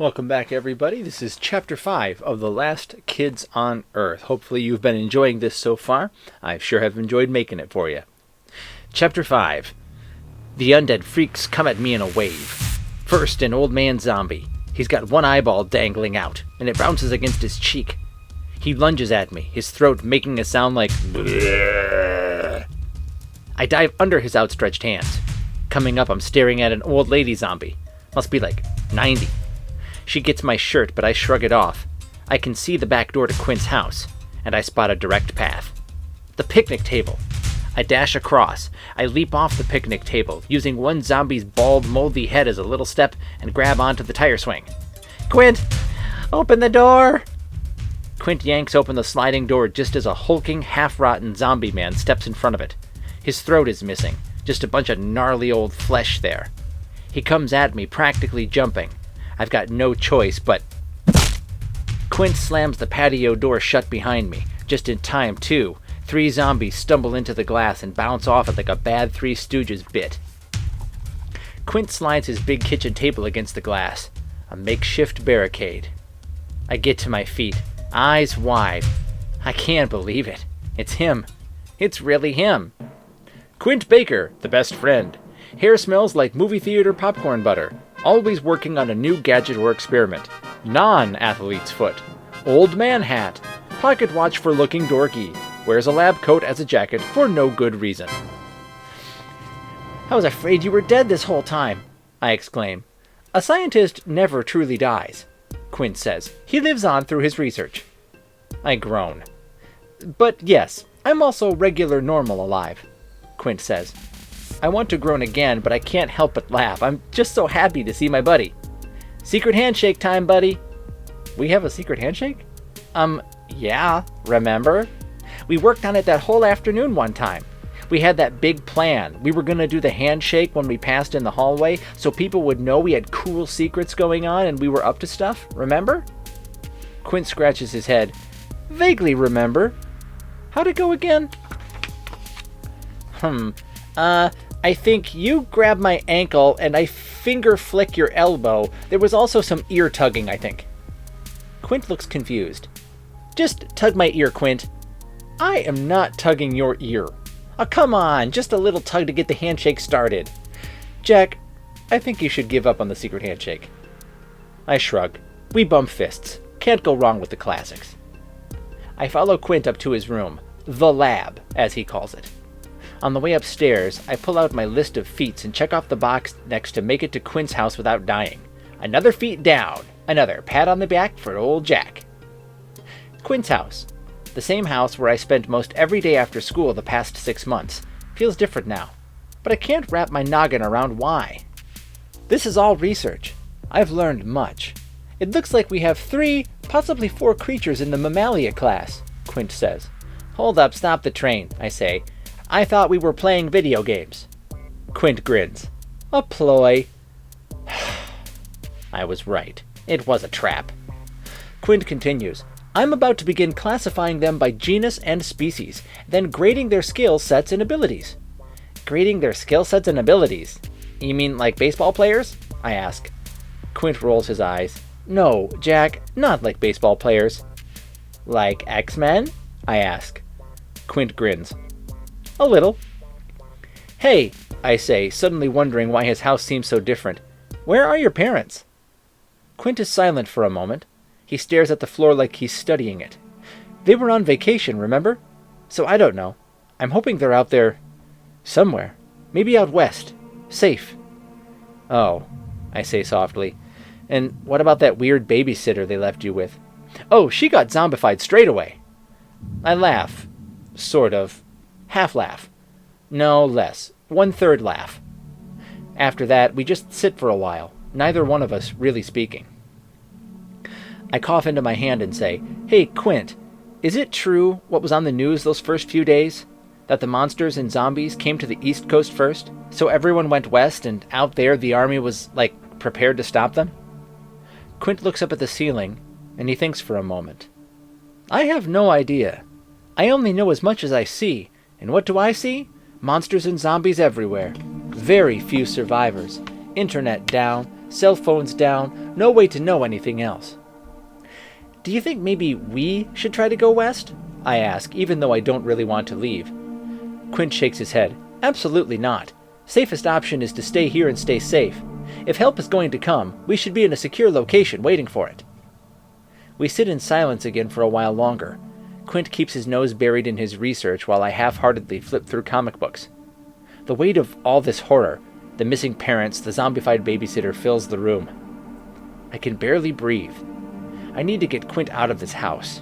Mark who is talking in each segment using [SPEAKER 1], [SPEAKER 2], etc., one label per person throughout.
[SPEAKER 1] Welcome back, everybody. This is Chapter 5 of The Last Kids on Earth. Hopefully you've been enjoying this so far. I sure have enjoyed making it for you. Chapter 5. The undead freaks come at me in a wave. First, an old man zombie. He's got one eyeball dangling out, and it bounces against his cheek. He lunges at me, his throat making a sound like bleh. I dive under his outstretched hands. Coming up, I'm staring at an old lady zombie. Must be like 90. She gets my shirt, but I shrug it off. I can see the back door to Quint's house, and I spot a direct path. The picnic table. I dash across. I leap off the picnic table, using one zombie's bald, moldy head as a little step, and grab onto the tire swing. Quint! Open the door! Quint yanks open the sliding door just as a hulking, half-rotten zombie man steps in front of it. His throat is missing, just a bunch of gnarly old flesh there. He comes at me, practically jumping. I've got no choice, but... Quint slams the patio door shut behind me. Just in time, too. 3 zombies stumble into the glass and bounce off it like a bad Three Stooges bit. Quint slides his big kitchen table against the glass. A makeshift barricade. I get to my feet, eyes wide. I can't believe it. It's him. It's really him. Quint Baker, the best friend. Hair smells like movie theater popcorn butter. Always working on a new gadget or experiment. Non-athlete's foot. Old man hat. Pocket watch for looking dorky. Wears a lab coat as a jacket for no good reason. I was afraid you were dead this whole time, I exclaim. A scientist never truly dies, Quint says. He lives on through his research. I groan. But yes, I'm also regular normal alive, Quint says. I want to groan again, but I can't help but laugh. I'm just so happy to see my buddy. Secret handshake time, buddy. We have a secret handshake? Yeah, remember? We worked on it that whole afternoon one time. We had that big plan. We were going to do the handshake when we passed in the hallway so people would know we had cool secrets going on and we were up to stuff, remember? Quint scratches his head. Vaguely remember. How'd it go again? I think you grab my ankle and I finger flick your elbow. There was also some ear tugging, I think. Quint looks confused. Just tug my ear, Quint. I am not tugging your ear. Oh, come on, just a little tug to get the handshake started. Jack, I think you should give up on the secret handshake. I shrug. We bump fists. Can't go wrong with the classics. I follow Quint up to his room. The lab, as he calls it. On the way upstairs, I pull out my list of feats and check off the box next to make it to Quint's house without dying. Another feat down. Another pat on the back for old Jack. Quint's house. The same house where I spent most every day after school the past 6 months. Feels different now. But I can't wrap my noggin around why. This is all research. I've learned much. It looks like we have 3, possibly 4 creatures in the Mammalia class, Quint says. Hold up, stop the train, I say. I thought we were playing video games. Quint grins. A ploy. I was right. It was a trap. Quint continues. I'm about to begin classifying them by genus and species, then grading their skill sets and abilities. Grading their skill sets and abilities? You mean like baseball players? I ask. Quint rolls his eyes. No, Jack, not like baseball players. Like X-Men? I ask. Quint grins. A little. Hey, I say, suddenly wondering why his house seems so different. Where are your parents? Quint is silent for a moment. He stares at the floor like he's studying it. They were on vacation, remember? So I don't know. I'm hoping they're out there somewhere. Maybe out west. Safe. Oh, I say softly. And what about that weird babysitter they left you with? Oh, she got zombified straight away. I laugh. Sort of. Half laugh. No, less. 1/3 laugh. After that, we just sit for a while, neither one of us really speaking. I cough into my hand and say, Hey, Quint, is it true what was on the news those first few days? That the monsters and zombies came to the East Coast first, so everyone went west and out there the army was, prepared to stop them? Quint looks up at the ceiling, and he thinks for a moment. I have no idea. I only know as much as I see. And what do I see? Monsters and zombies everywhere. Very few survivors. Internet down. Cell phones down, no way to know anything else. Do you think maybe we should try to go west? I ask, even though I don't really want to leave. Quint shakes his head. Absolutely not. Safest option is to stay here and stay safe. If help is going to come, we should be in a secure location waiting for it. We sit in silence again for a while longer. Quint keeps his nose buried in his research while I half-heartedly flip through comic books. The weight of all this horror, the missing parents, the zombified babysitter, fills the room. I can barely breathe. I need to get Quint out of this house.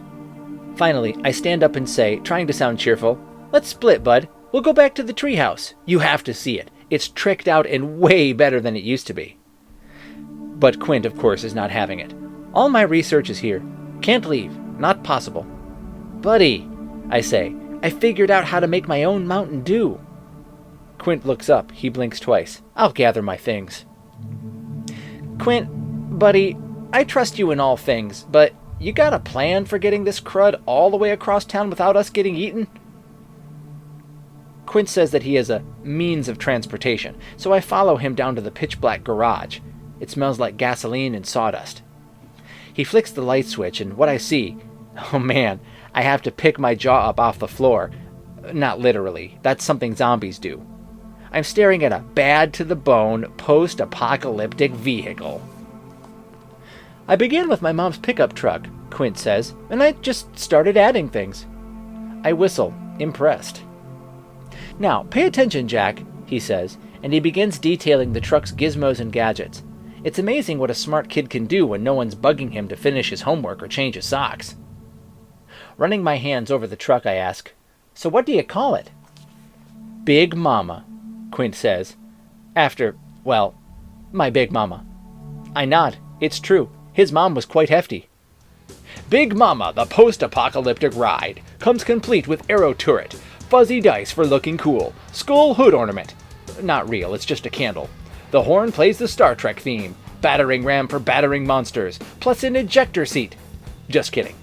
[SPEAKER 1] Finally, I stand up and say, trying to sound cheerful, "Let's split, bud. We'll go back to the treehouse. You have to see it. It's tricked out and way better than it used to be." But Quint, of course, is not having it. "All my research is here. Can't leave. Not possible." "Buddy," I say, "I figured out how to make my own Mountain Dew." Quint looks up. He blinks twice. "I'll gather my things." "Quint, buddy, I trust you in all things, but you got a plan for getting this crud all the way across town without us getting eaten?" Quint says that he has a means of transportation, so I follow him down to the pitch-black garage. It smells like gasoline and sawdust. He flicks the light switch, and what I see, oh man, I have to pick my jaw up off the floor. Not literally. That's something zombies do. I'm staring at a bad-to-the-bone, post-apocalyptic vehicle. "I began with my mom's pickup truck," Quint says, "and I just started adding things." I whistle, impressed. "Now, pay attention, Jack," he says, and he begins detailing the truck's gizmos and gadgets. It's amazing what a smart kid can do when no one's bugging him to finish his homework or change his socks. Running my hands over the truck, I ask, "So what do you call it?" "Big Mama," Quint says. "After, well, my Big Mama." I nod. It's true. His mom was quite hefty. "Big Mama, the post-apocalyptic ride. Comes complete with arrow turret, fuzzy dice for looking cool, skull hood ornament. Not real, it's just a candle. The horn plays the Star Trek theme. Battering ram for battering monsters, plus an ejector seat. Just kidding.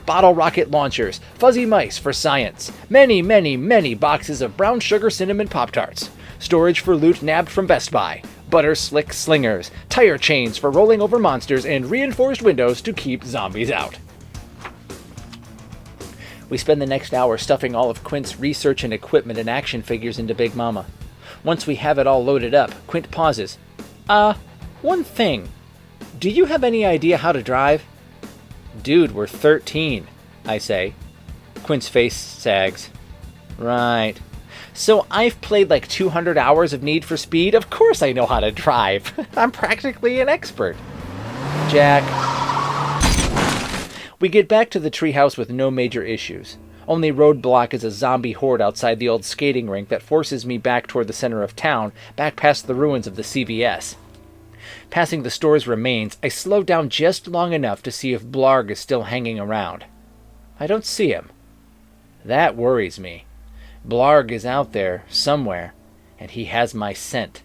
[SPEAKER 1] Bottle rocket launchers, fuzzy mice for science. Many, many, many boxes of brown sugar cinnamon Pop-Tarts. Storage for loot nabbed from Best Buy. Butter slick slingers, tire chains for rolling over monsters, and reinforced windows to keep zombies out." We spend the next hour stuffing all of Quint's research and equipment and action figures into Big Mama. Once we have it all loaded up, Quint pauses. One thing. Do you have any idea how to drive?" "Dude, we're 13, I say. Quint's face sags. "Right. So I've played like 200 hours of Need for Speed. Of course I know how to drive. I'm practically an expert." "Jack." We get back to the treehouse with no major issues. Only roadblock is a zombie horde outside the old skating rink that forces me back toward the center of town, back past the ruins of the CVS. Passing the store's remains, I slow down just long enough to see if Blarg is still hanging around. I don't see him. That worries me. Blarg is out there, somewhere, and he has my scent.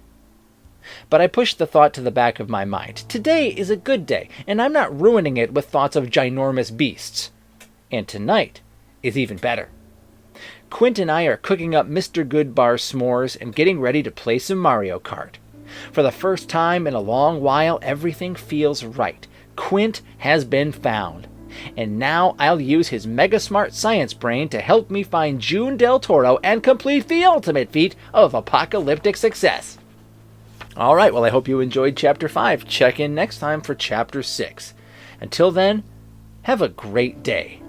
[SPEAKER 1] But I push the thought to the back of my mind. Today is a good day, and I'm not ruining it with thoughts of ginormous beasts. And tonight is even better. Quint and I are cooking up Mr. Goodbar s'mores and getting ready to play some Mario Kart. For the first time in a long while, everything feels right. Quint has been found. And now I'll use his mega-smart science brain to help me find June Del Toro and complete the ultimate feat of apocalyptic success. All right, well, I hope you enjoyed Chapter 5. Check in next time for Chapter 6. Until then, have a great day.